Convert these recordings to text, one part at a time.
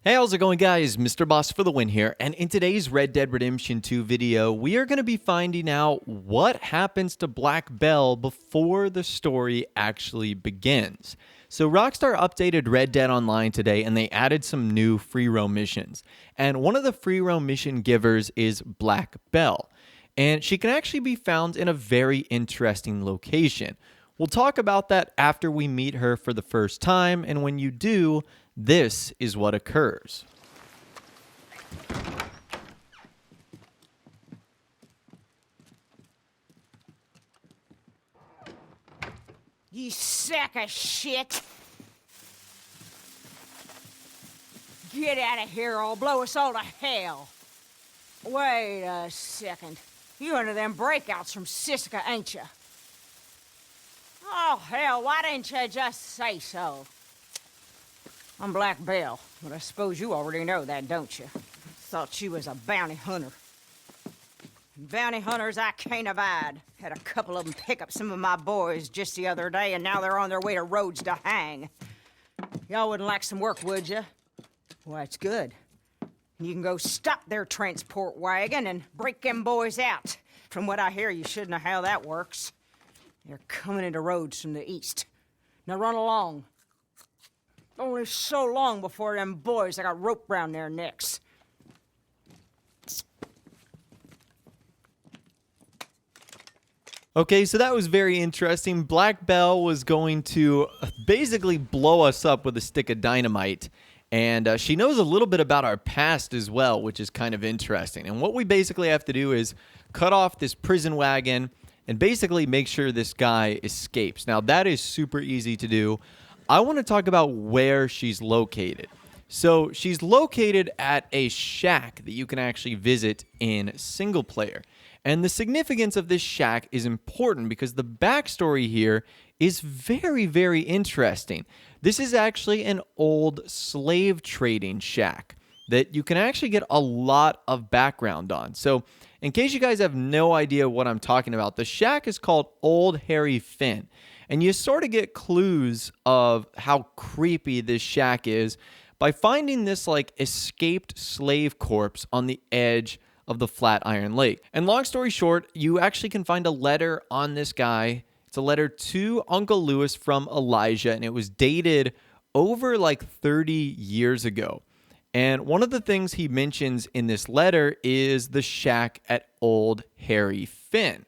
Hey, how's it going, guys? Mr. Boss for the win here, and in today's Red Dead Redemption 2 video, we are going to be finding out what happens to Black Belle before the story actually begins. So Rockstar updated Red Dead Online today, and they added some new free roam missions. And one of the free roam mission givers is Black Belle, and she can actually be found in a very interesting location. We'll talk about that after we meet her for the first time, and when you do, this is what occurs. You sack of shit! Get out of here or I'll blow us all to hell. Wait a second. You one of them breakouts from Siska, ain't you? Oh, hell, why didn't you just say so? I'm Black Belle, but I suppose you already know that, don't you? Thought you was a bounty hunter. Bounty hunters I can't abide. Had a couple of them pick up some of my boys just the other day, and now they're on their way to Rhodes to hang. Y'all wouldn't like some work, would you? Why, it's good. You can go stop their transport wagon and break them boys out. From what I hear, you should know how that works. They're coming into Rhodes from the east. Now run along. Only so long before them boys that got rope round their necks. Okay, so that was very interesting. Black Belle was going to basically blow us up with a stick of dynamite. And she knows a little bit about our past as well, which is kind of interesting. And what we basically have to do is cut off this prison wagon and basically make sure this guy escapes. Now, that is super easy to do. I want to talk about where she's located. So she's located at a shack that you can actually visit in single player. And the significance of this shack is important because the backstory here is very, very interesting. This is actually an old slave trading shack that you can actually get a lot of background on. So in case you guys have no idea what I'm talking about, the shack is called Old Harry Finn. And you sort of get clues of how creepy this shack is by finding this like escaped slave corpse on the edge of the Flatiron Lake. And long story short, you actually can find a letter on this guy. It's a letter to Uncle Lewis from Elijah, and it was dated over like 30 years ago. And one of the things he mentions in this letter is the shack at Old Harry Finn.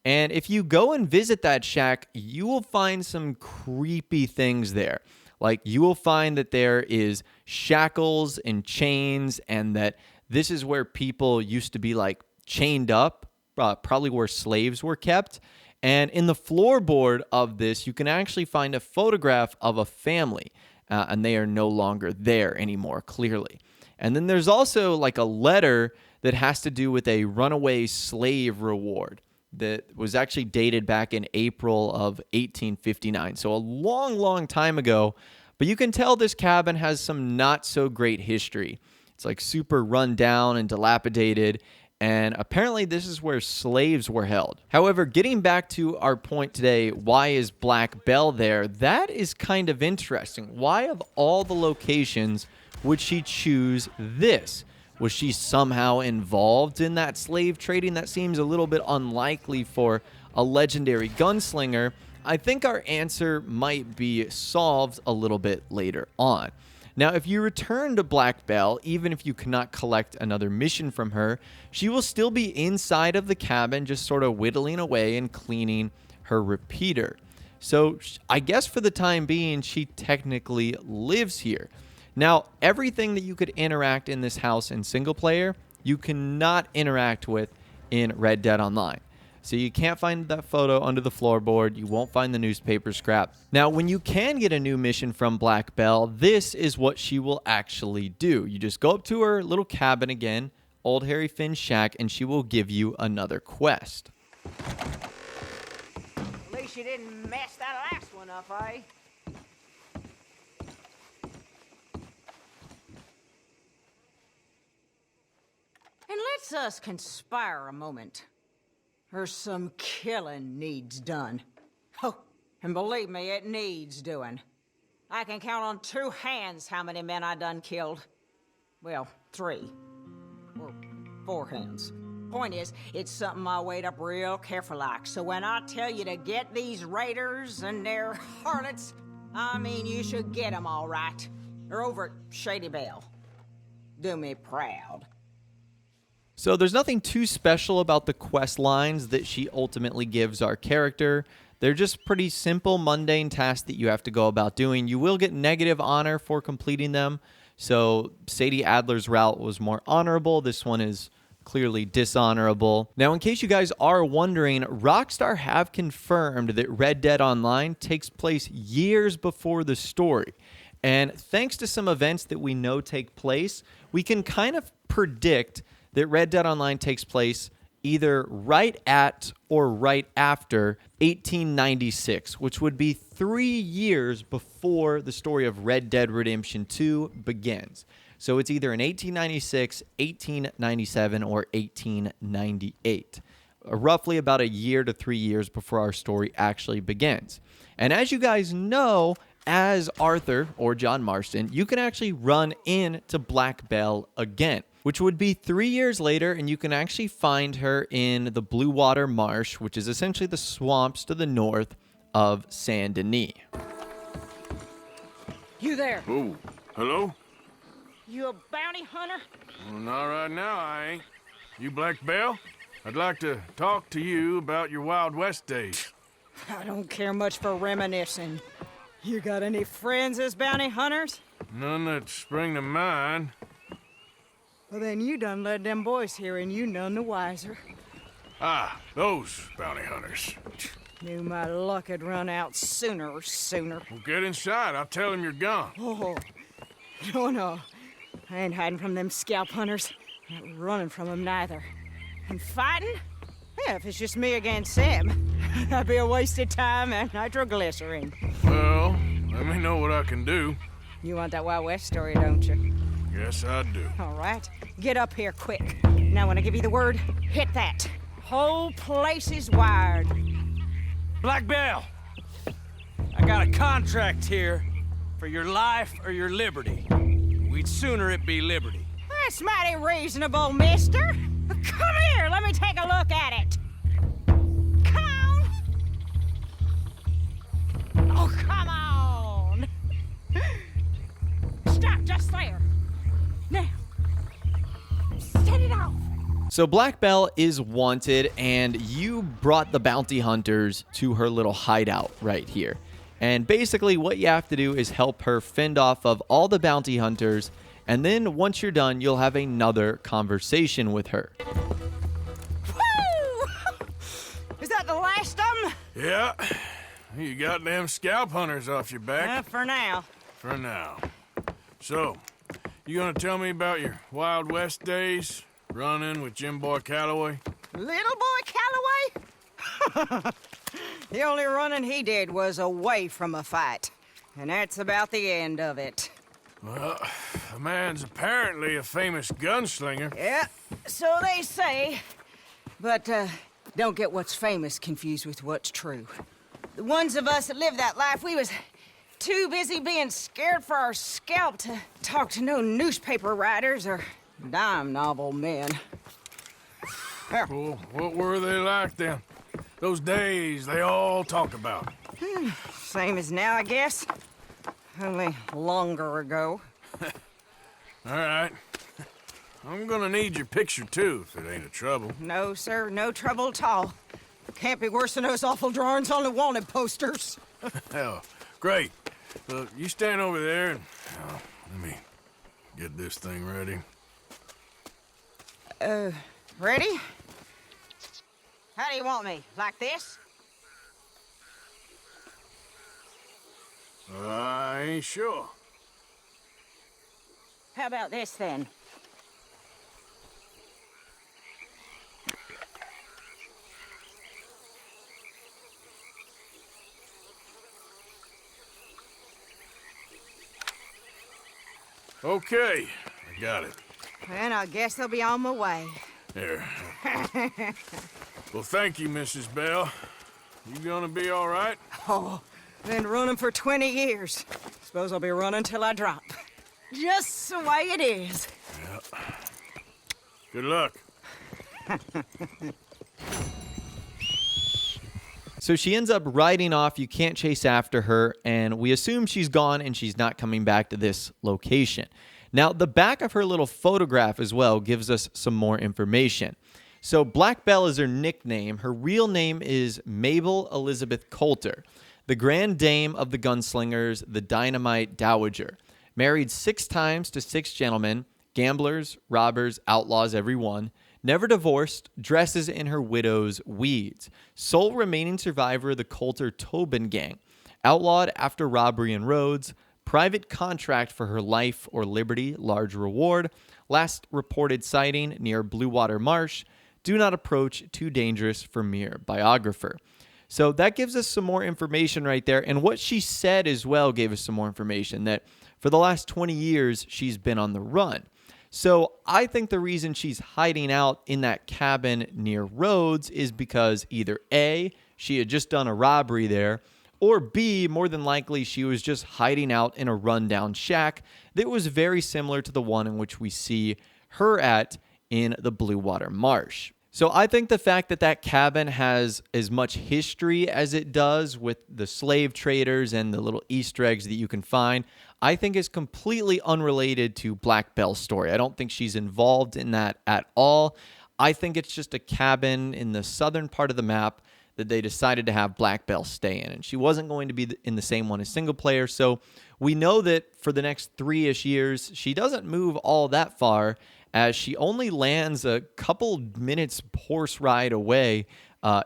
And if you go and visit that shack, you will find some creepy things there. Like you will find that there is shackles and chains, and that this is where people used to be like chained up, probably where slaves were kept. And in the floorboard of this, you can actually find a photograph of a family, and they are no longer there anymore, clearly. And then there's also like a letter that has to do with a runaway slave reward that was actually dated back in April of 1859. So a long, long time ago. But you can tell this cabin has some not so great history. It's like super run down and dilapidated. And apparently this is where slaves were held. However, getting back to our point today, why is Black Belle there? That is kind of interesting. Why of all the locations would she choose this? Was she somehow involved in that slave trading? That seems a little bit unlikely for a legendary gunslinger. I think our answer might be solved a little bit later on. Now, if you return to Black Belle, even if you cannot collect another mission from her, she will still be inside of the cabin, just sort of whittling away and cleaning her repeater. So I guess for the time being, she technically lives here. Now, everything that you could interact in this house in single player, you cannot interact with in Red Dead Online. So you can't find that photo under the floorboard. You won't find the newspaper scrap. Now, when you can get a new mission from Black Belle, this is what she will actually do. You just go up to her little cabin again, Old Harry Finn shack, and she will give you another quest. At least you didn't mess that last one up, eh? And let's us conspire a moment. There's some killing needs done. Oh, and believe me, it needs doing. I can count on two hands how many men I done killed. Well, 3. Or 4 hands. Point is, it's something I weighed up real careful like. So when I tell you to get these raiders and their harlots, I mean you should get them all right. They're over at Shady Belle. Do me proud. So there's nothing too special about the quest lines that she ultimately gives our character. They're just pretty simple, mundane tasks that you have to go about doing. You will get negative honor for completing them. So Sadie Adler's route was more honorable. This one is clearly dishonorable. Now, in case you guys are wondering, Rockstar have confirmed that Red Dead Online takes place years before the story. And thanks to some events that we know take place, we can kind of predict that Red Dead Online takes place either right at or right after 1896, which would be 3 years before the story of Red Dead Redemption 2 begins. So it's either in 1896, 1897, or 1898. Roughly about a year to 3 years before our story actually begins. And as you guys know, as Arthur or John Marston, you can actually run into Black Belle again, which would be 3 years later, and you can actually find her in the Blue Water Marsh, which is essentially the swamps to the north of Saint Denis. You there? Oh, hello? You a bounty hunter? Well, not right now, I ain't. You Black Belle? I'd like to talk to you about your Wild West days. I don't care much for reminiscing. You got any friends as bounty hunters? None that spring to mind. Well, then you done led them boys here and you none the wiser. Ah, those bounty hunters. Knew my luck had run out sooner. Well, get inside. I'll tell them you're gone. Oh, no. I ain't hiding from them scalp hunters. Not running from them neither. And fighting? Yeah, if it's just me against them, that'd be a wasted time and nitroglycerin. Well, let me know what I can do. You want that Wild West story, don't you? Yes, I do. All right. Get up here quick. Now, when I give you the word, hit that. Whole place is wired. Black Belle, I got a contract here for your life or your liberty. We'd sooner it be liberty. That's mighty reasonable, mister. Come here, let me take a look at it. Come on. Oh, come on. Stop just there. Now, set it off. So Black Belle is wanted, and you brought the bounty hunters to her little hideout right here. And basically what you have to do is help her fend off of all the bounty hunters, and then once you're done, you'll have another conversation with her. Woo! Is that the last of them? Yeah. You got them scalp hunters off your back. For now. For now. So, you gonna tell me about your Wild West days? Running with Jim Boy Calloway? Little boy Calloway? The only running he did was away from a fight. And that's about the end of it. Well, the man's apparently a famous gunslinger. Yeah, so they say. But, don't get what's famous confused with what's true. The ones of us that lived that life, we was too busy being scared for our scalp to talk to no newspaper writers or dime novel men. Well, what were they like then? Those days they all talk about. Same as now, I guess. Only longer ago. All right. I'm gonna need your picture, too, if it ain't a trouble. No, sir, no trouble at all. Can't be worse than those awful drawings on the wanted posters. Hell, great. You stand over there and let me get this thing ready. Ready? How do you want me? Like this? I ain't sure. How about this, then? Okay, I got it. And I guess I'll be on my way. Here. Well, thank you, Mrs. Belle. You gonna be all right? Oh, been running for 20 years. Suppose I'll be running till I drop. Just the way it is. Good luck. So she ends up riding off. You can't chase after her, and we assume she's gone and she's not coming back to this location. Now, the back of her little photograph as well gives us some more information. So Black Belle is her nickname. Her real name is Mabel Elizabeth Coulter, the Grand Dame of the Gunslingers, the Dynamite Dowager. Married 6 times to 6 gentlemen, gamblers, robbers, outlaws, every one. Never divorced, dresses in her widow's weeds. Sole remaining survivor of the Coulter Tobin gang. Outlawed after robbery in Rhodes. Private contract for her life or liberty, large reward. Last reported sighting near Blue Water Marsh. Do not approach, too dangerous for mere biographer. So that gives us some more information right there. And what she said as well gave us some more information, that for the last 20 years, she's been on the run. So I think the reason she's hiding out in that cabin near Rhodes is because either A, she had just done a robbery there, or B, more than likely she was just hiding out in a rundown shack that was very similar to the one in which we see her at in the Blue Water Marsh. So I think the fact that that cabin has as much history as it does with the slave traders and the little Easter eggs that you can find, I think is completely unrelated to Black Belle's story. I don't think she's involved in that at all. I think it's just a cabin in the southern part of the map that they decided to have Black Belle stay in. And she wasn't going to be in the same one as single player. So we know that for the next 3-ish years, she doesn't move all that far, as she only lands a couple minutes horse ride away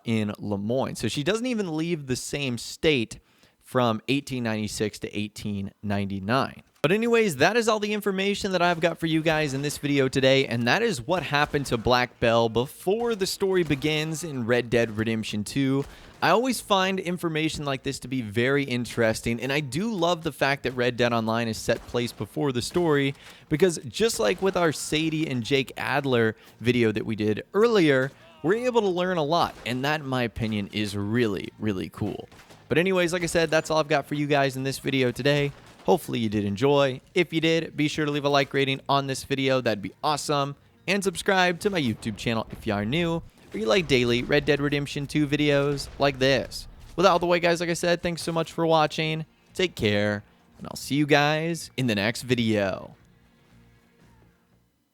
in Lemoyne. So she doesn't even leave the same state from 1896 to 1899. But anyways, that is all the information that I've got for you guys in this video today, and that is what happened to Black Belle before the story begins in Red Dead Redemption 2. I always find information like this to be very interesting, and I do love the fact that Red Dead Online is set place before the story, because just like with our Sadie and Jake Adler video that we did earlier, we're able to learn a lot, and that, in my opinion, is really, really cool. But anyways, like I said, that's all I've got for you guys in this video today. Hopefully you did enjoy. If you did, be sure to leave a like rating on this video. That'd be awesome. And subscribe to my YouTube channel if you are new, or you like daily Red Dead Redemption 2 videos like this. With that out of the way, guys, like I said, thanks so much for watching. Take care, and I'll see you guys in the next video.